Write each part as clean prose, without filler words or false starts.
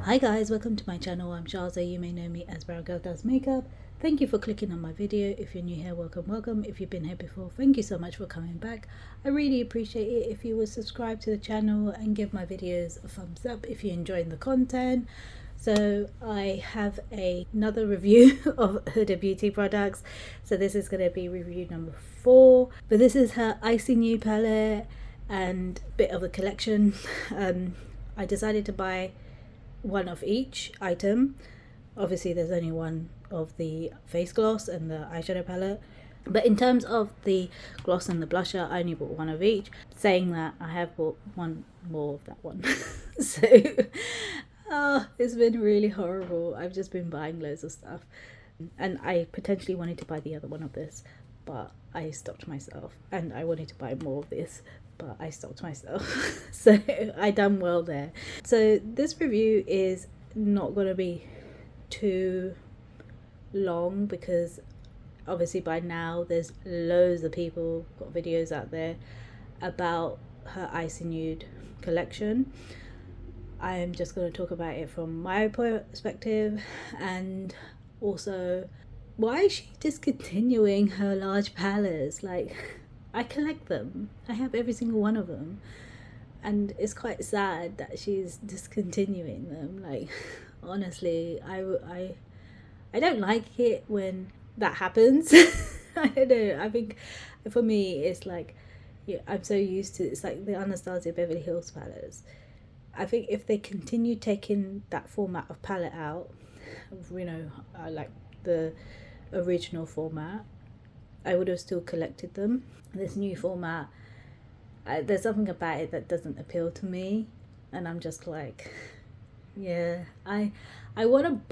Hi guys, welcome to my channel. I'm Shaza. You may know me as Brown Girl Does Makeup. Thank you for clicking on my video. If you're new here, welcome. If you've been here before, thank you so much for coming back. I really appreciate it if you would subscribe to the channel and give my videos a thumbs up if you're enjoying the content. So I have another review of Huda beauty products. So this is going to be review number 4, but this is her Icy Nude palette and bit of a collection. I decided to buy one of each item. Obviously there's only one of the face gloss and the eyeshadow palette, but in terms of the gloss and the blusher, I only bought one of each. Saying that, I have bought one more of that one. So it's been really horrible. I've just been buying loads of stuff, and I potentially wanted to buy the other one of this, but I stopped myself. And I wanted to buy more of this, but I stopped myself. So I done well there. So this review is not going to be too long because obviously by now there's loads of people got videos out there about her Icy Nude collection. I'm just going to talk about it from my perspective, and also why is she discontinuing her large palettes? Like, I collect them. I have every single one of them. And it's quite sad that she's discontinuing them. Like, honestly, I don't like it when that happens. I don't know. I think for me, it's like, yeah, I'm so used to, it's like the Anastasia Beverly Hills palettes. I think if they continue taking that format of palette out, you know, like the original format, I would have still collected them. This new format, there's something about it that doesn't appeal to me, and I'm just like, yeah, I wanted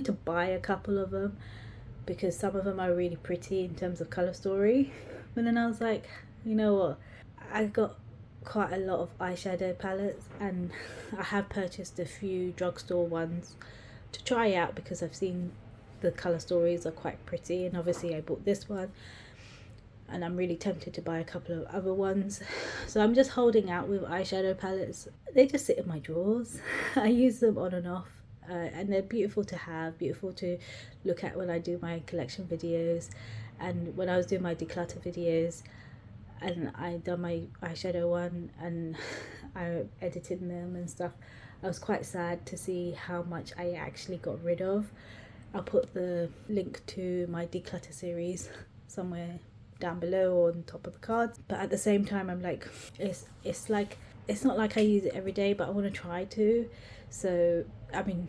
to buy a couple of them because some of them are really pretty in terms of color story, but then I was like, you know what, I got quite a lot of eyeshadow palettes, and I have purchased a few drugstore ones to try out because I've seen the color stories are quite pretty, and obviously I bought this one, and I'm really tempted to buy a couple of other ones. So I'm just holding out with eyeshadow palettes. They just sit in my drawers. I use them on and off, and they're beautiful to have, beautiful to look at when I do my collection videos, and when I was doing my declutter videos and I done my eyeshadow one and I edited them and stuff, I was quite sad to see how much I actually got rid of. I'll put the link to my declutter series somewhere down below or on top of the card. But at the same time, I'm like, it's like, it's not like I use it every day, but I want to try to. So I mean,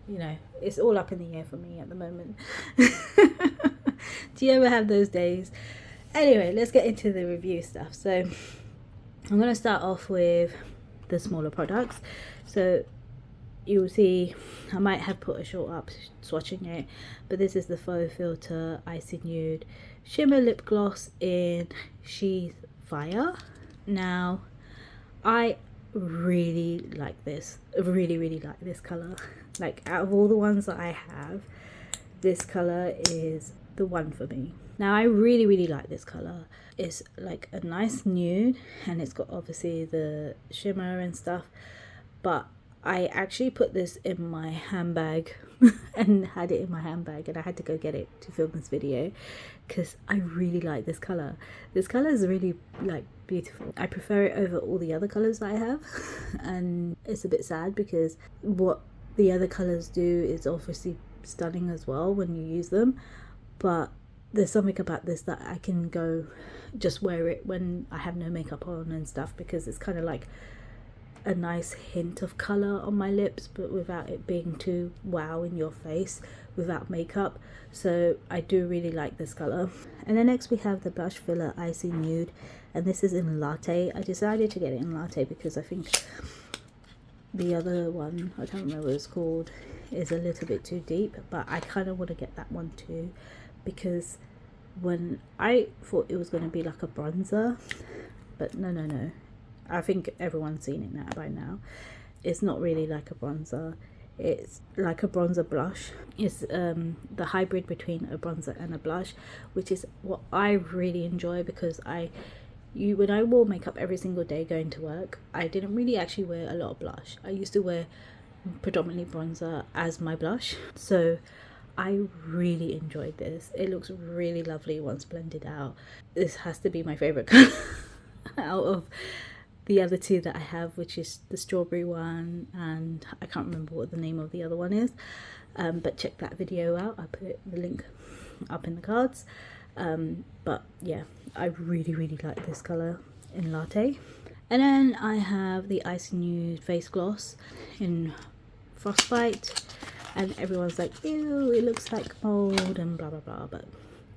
you know, it's all up in the air for me at the moment. Do you ever have those days? Anyway, let's get into the review stuff. So I'm going to start off with the smaller products. So you'll see I might have put a short up swatching it, but this is the Faux Filter Icy Nude Shimmer Lip Gloss in Sheath Fire. Now, I really like this. I really like this color. Like, out of all the ones that I have, this color is the one for me. Now, I really like this color. It's like a nice nude, and it's got obviously the shimmer and stuff, but I actually put this in my handbag and had it in my handbag, and I had to go get it to film this video because I really like this color. This color is really like beautiful. I prefer it over all the other colors that I have, and it's a bit sad because what the other colors do is obviously stunning as well when you use them, but there's something about this that I can go just wear it when I have no makeup on and stuff, because it's kind of like a nice hint of color on my lips, but without it being too wow in your face without makeup. So I do really like this color. And then next we have the Blush Filler Icy Nude, and this is in Latte. I decided to get it in Latte because I think the other one, I don't remember what it's called, is a little bit too deep, but I kind of want to get that one too, because when I thought it was going to be like a bronzer, but no, I think everyone's seen it now by now. It's not really like a bronzer. It's like a bronzer blush. It's the hybrid between a bronzer and a blush, which is what I really enjoy, because when I wore makeup every single day going to work, I didn't really actually wear a lot of blush. I used to wear predominantly bronzer as my blush. So I really enjoyed this. It looks really lovely once blended out. This has to be my favorite color out of the other two that I have, which is the strawberry one, and I can't remember what the name of the other one is, but check that video out. I put the link up in the cards. But yeah, I really like this color in Latte. And then I have the Icy Nude face gloss in Frostbite, and everyone's like, ew, it looks like mold and blah blah blah, but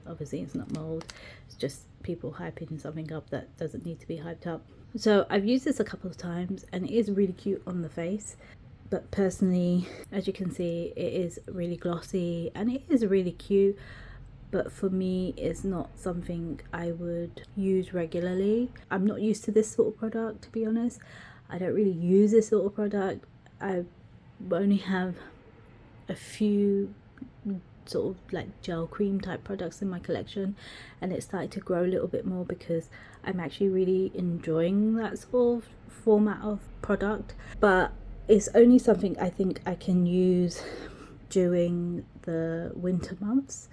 obviously it's not mold, it's just people hyping something up that doesn't need to be hyped up. So I've used this a couple of times and it is really cute on the face, but personally, as you can see, it is really glossy and it is really cute, but for me it's not something I would use regularly. I'm not used to this sort of product, to be honest. I don't really use this sort of product. I only have a few sort of like gel cream type products in my collection, and it started to grow a little bit more because I'm actually really enjoying that sort of format of product. But it's only something I think I can use during the winter months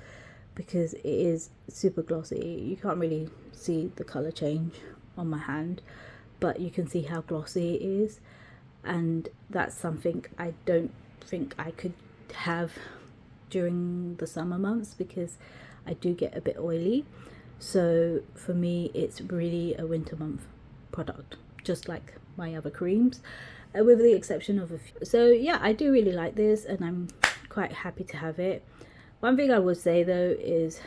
because it is super glossy. You can't really see the color change on my hand, but you can see how glossy it is, and that's something I don't think I could have during the summer months because I do get a bit oily. So for me it's really a winter month product, just like my other creams, with the exception of a few. So yeah, I do really like this and I'm quite happy to have it. One thing I would say though is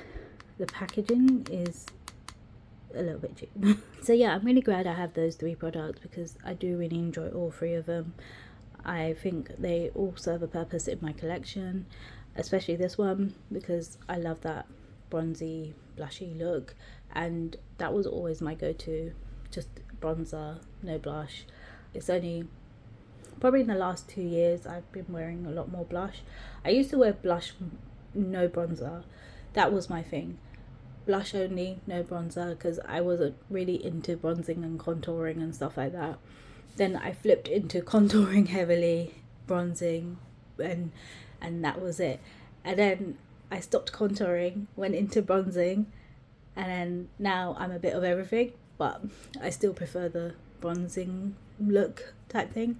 the packaging is a little bit cheap. So yeah, I'm really glad I have those three products because I do really enjoy all three of them. I think they all serve a purpose in my collection, especially this one because I love that bronzy blushy look, and that was always my go-to, just bronzer, no blush. It's only probably in the last 2 years I've been wearing a lot more blush. I used to wear blush, no bronzer. That was my thing, blush only, no bronzer, because I wasn't really into bronzing and contouring and stuff like that. Then I flipped into contouring heavily, bronzing, and that was it. And then I stopped contouring, went into bronzing, and then now I'm a bit of everything, but I still prefer the bronzing look type thing.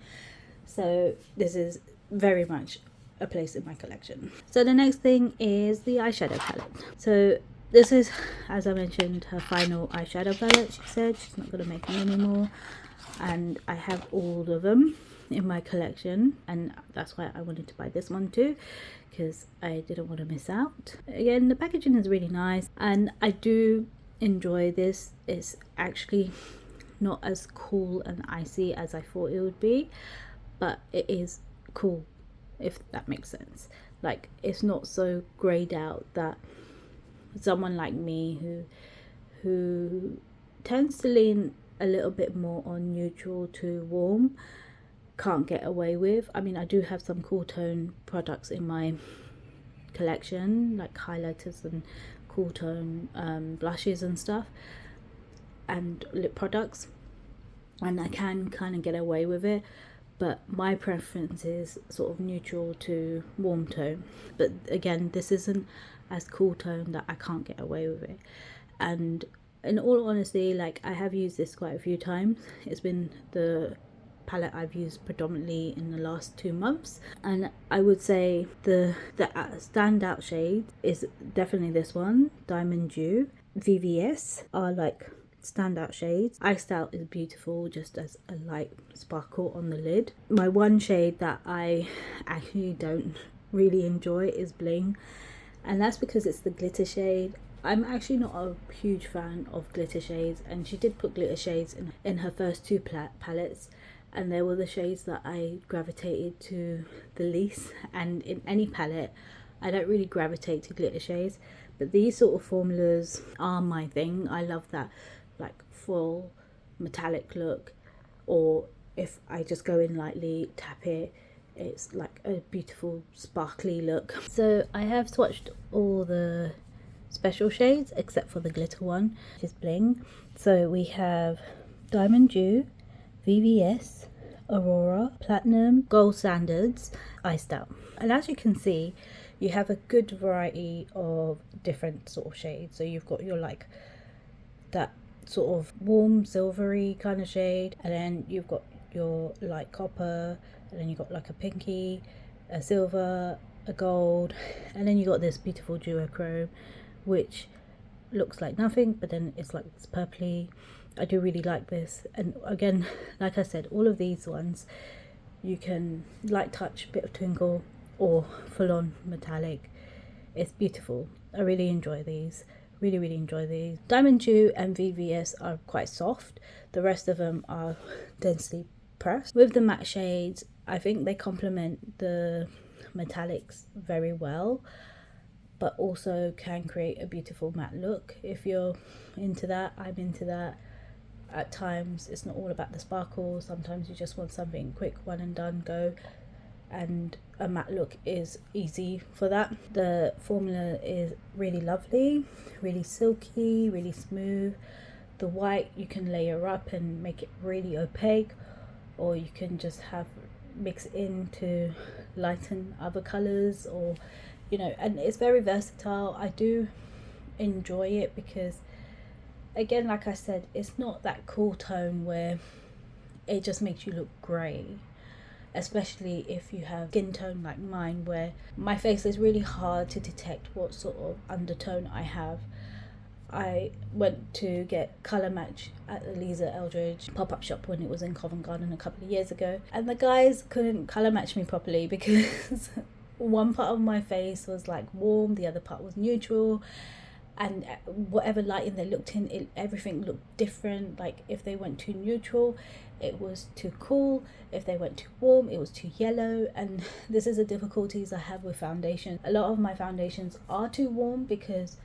So this is very much a place in my collection. So the next thing is the eyeshadow palette. So this is, as I mentioned, her final eyeshadow palette. She said she's not going to make any anymore, and I have all of them in my collection, and that's why I wanted to buy this one too, because I didn't want to miss out. Again, the packaging is really nice and I do enjoy this. It's actually not as cool and icy as I thought it would be, but it is cool, if that makes sense. Like, it's not so grayed out that someone like me who tends to lean a little bit more on neutral to warm can't get away with. I mean, I do have some cool tone products in my collection, like highlighters and cool tone blushes and stuff, and lip products, and I can kind of get away with it, but my preference is sort of neutral to warm tone. But again, this isn't as cool tone that I can't get away with it. And in all honesty, like, I have used this quite a few times. It's been the palette I've used predominantly in the last 2 months, and I would say the standout shade is definitely this one, Diamond Dew. VVS are like standout shades. Iced Out is beautiful, just as a light sparkle on the lid. My one shade that I actually don't really enjoy is Bling, and that's because it's the glitter shade. I'm actually not a huge fan of glitter shades, and she did put glitter shades in her first 2 palettes, and they were the shades that I gravitated to the least. And in any palette I don't really gravitate to glitter shades, but these sort of formulas are my thing. I love that like full metallic look, or if I just go in lightly, tap it, it's like a beautiful sparkly look. So I have swatched all the special shades except for the glitter one, which is Bling. So we have Diamond Dew, VVS, Aurora, Platinum, Gold Standards, Iced Out. And as you can see, you have a good variety of different sort of shades. So you've got your like that sort of warm silvery kind of shade, and then you've got your light copper, and then you've got like a pinky, a silver, a gold, and then you got this beautiful duochrome which looks like nothing, but then it's like it's purpley. I do really like this. And again, like I said, all of these ones you can light touch, bit of twinkle, or full on metallic. It's beautiful. I really enjoy these. Really enjoy these. Diamond Dew and VVS are quite soft. The rest of them are densely pressed. With the matte shades, I think they complement the metallics very well, but also can create a beautiful matte look. If you're into that, I'm into that. At times it's not all about the sparkle. Sometimes you just want something quick, one and done, go, and a matte look is easy for that. The formula is really lovely, really silky, really smooth. The white you can layer up and make it really opaque, or you can just have mix in to lighten other colors, or you know, and it's very versatile. I do enjoy it because, again, like I said, it's not that cool tone where it just makes you look grey, especially if you have skin tone like mine, where my face is really hard to detect what sort of undertone I have. I went to get colour match at the Lisa Eldridge pop-up shop when it was in Covent Garden a couple of years ago, and the guys couldn't colour match me properly because one part of my face was like warm, the other part was neutral, and whatever lighting they looked in, everything looked different. Like if they went too neutral, it was too cool. If they went too warm, it was too yellow. And this is the difficulties I have with foundation. A lot of my foundations are too warm because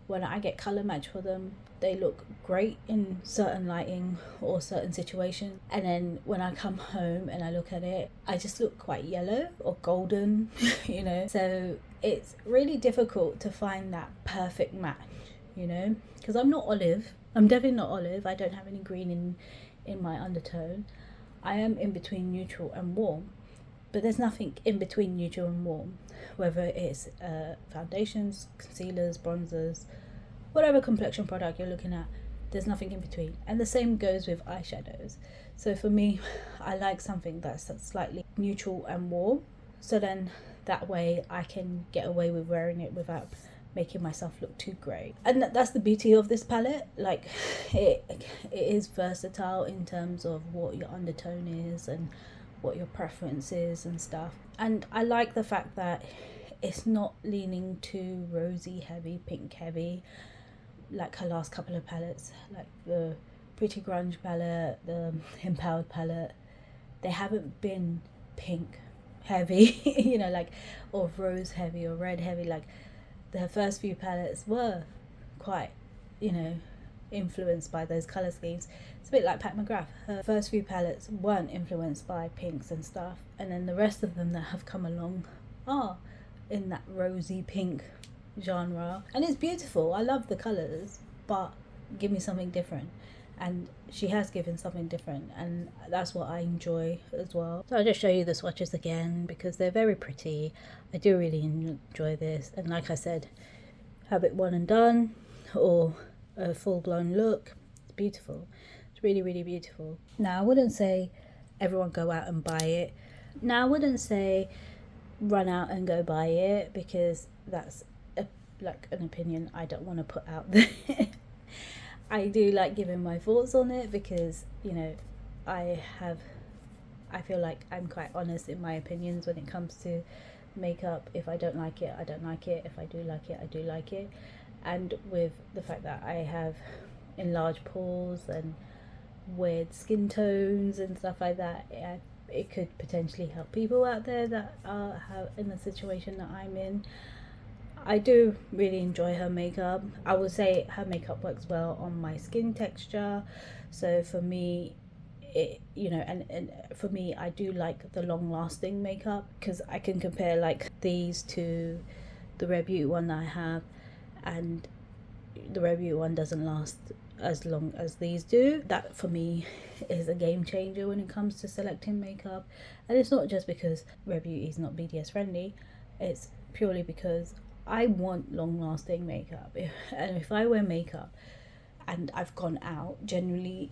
when I get color match for them, they look great in certain lighting or certain situations, and then when I come home and I look at it, I just look quite yellow or golden, you know. So it's really difficult to find that perfect match, you know, because I'm not olive. I'm definitely not olive. I don't have any green in my undertone. I am in between neutral and warm, but there's nothing in between neutral and warm, whether it's foundations, concealers, bronzers, whatever complexion product you're looking at, there's nothing in between. And the same goes with eyeshadows. So for me, I like something that's slightly neutral and warm, so then that way I can get away with wearing it without making myself look too grey. And that's the beauty of this palette. Like it is versatile in terms of what your undertone is and what your preference is and stuff. And I like the fact that it's not leaning too rosy heavy, pink heavy, like her last couple of palettes, like the Pretty Grunge palette, the Empowered palette. They haven't been pink heavy, you know, like, or rose heavy or red heavy. Like the first few palettes were quite, you know, influenced by those colour schemes. It's a bit like Pat McGrath. Her first few palettes weren't influenced by pinks and stuff, and then the rest of them that have come along are in that rosy pink genre, and it's beautiful. I love the colours, but give me something different, and she has given something different, and that's what I enjoy as well. So I'll just show you the swatches again because they're very pretty. I do really enjoy this, and like I said, have it one and done or a full-blown look. It's beautiful. It's really beautiful. Now I wouldn't say everyone go out and buy it. Now I wouldn't say run out and go buy it, because that's like an opinion I don't want to put out there. I do like giving my thoughts on it because, you know, I feel like I'm quite honest in my opinions when it comes to makeup. If I don't like it, I don't like it. If I do like it, I do like it. And with the fact that I have enlarged pores and weird skin tones and stuff like that, it could potentially help people out there that are in the situation that I'm in. I do really enjoy her makeup. I would say her makeup works well on my skin texture. So for me, it, you know, and for me, I do like the long lasting makeup, because I can compare like these to the Rare Beauty one that I have, and the Rare Beauty one doesn't last as long as these do. That for me is a game changer when it comes to selecting makeup. And it's not just because Rare Beauty is not BDS friendly, it's purely because I want long lasting makeup. And if I wear makeup and I've gone out, generally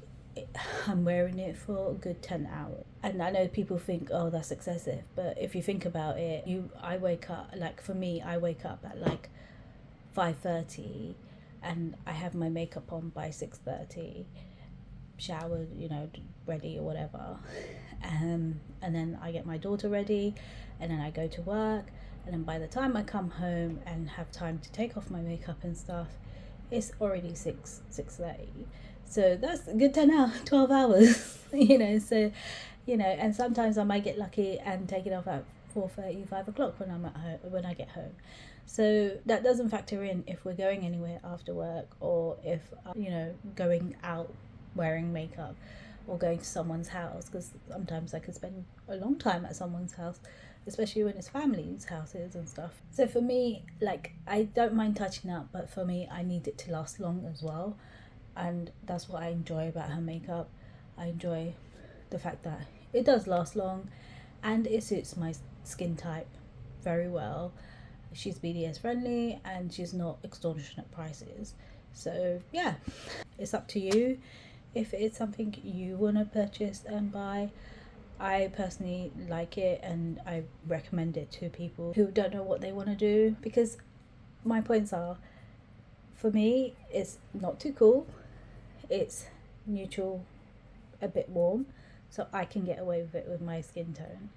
I'm wearing it for a good 10 hours. And I know people think, oh, that's excessive, but if you think about it, I wake up, like for me, I wake up at like 5:30 and I have my makeup on by 6:30, showered, you know, ready or whatever, and then I get my daughter ready, and then I go to work, and then by the time I come home and have time to take off my makeup and stuff, it's already 6:30. So that's a good 10 hours, 12 hours, you know. So, you know, and sometimes I might get lucky and take it off at 4:30, 5 o'clock when I'm at home, when I get home. So that doesn't factor in if we're going anywhere after work, or if, you know, going out wearing makeup, or going to someone's house, because sometimes I could spend a long time at someone's house, especially when it's family's houses and stuff. So for me, like, I don't mind touching up, but for me, I need it to last long as well. And that's what I enjoy about her makeup. I enjoy the fact that it does last long and it suits my skin type very well. She's BDS friendly and she's not extortionate prices. So yeah, it's up to you if it's something you want to purchase and buy. I personally like it and I recommend it to people who don't know what they want to do, because my points are, for me, it's not too cool, it's neutral, a bit warm, so I can get away with it with my skin tone.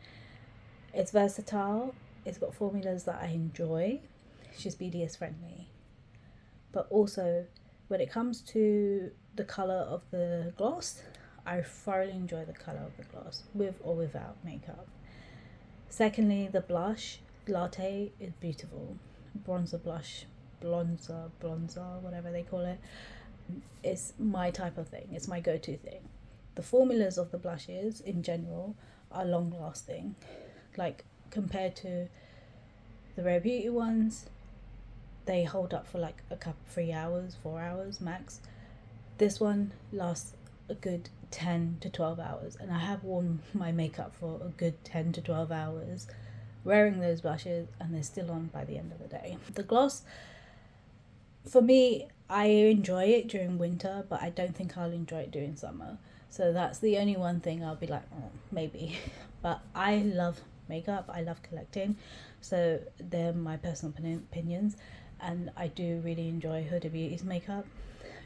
It's versatile, it's got formulas that I enjoy, she's BDS friendly, but also when it comes to the colour of the gloss, I thoroughly enjoy the colour of the gloss, with or without makeup. Secondly, the blush, Latte, is beautiful. Bronzer blush, bronzer, whatever they call it. It's my type of thing, it's my go-to thing. The formulas of the blushes in general are long lasting, like compared to the Rare Beauty ones, they hold up for like a couple, 3 hours, 4 hours max. This one lasts a good 10 to 12 hours, and I have worn my makeup for a good 10 to 12 hours wearing those blushes, and they're still on by the end of the day. The gloss, for me, I enjoy it during winter, but I don't think I'll enjoy it during summer. So that's the only one thing I'll be like, oh, maybe. But I love makeup, I love collecting, so they're my personal opinions, and I do really enjoy Huda Beauty's makeup.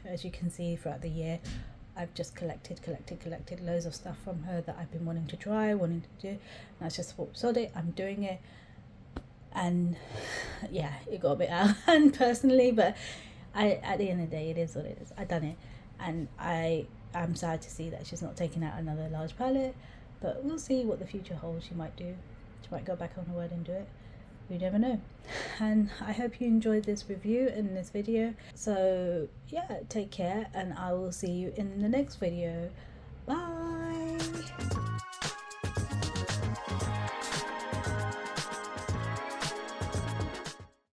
As you can see, throughout the year, I've just collected loads of stuff from her that I've been wanting to try, wanting to do, and I just thought, sod it, I'm doing it. And yeah, it got a bit out of hand personally, but at the end of the day, it is what it is. I've done it, and I'm sad to see that she's not taking out another large palette, but we'll see what the future holds. She might do, she might go back on her word and do it. You never know. And I hope you enjoyed this review and this video. So yeah, take care, and I will see you in the next video. Bye.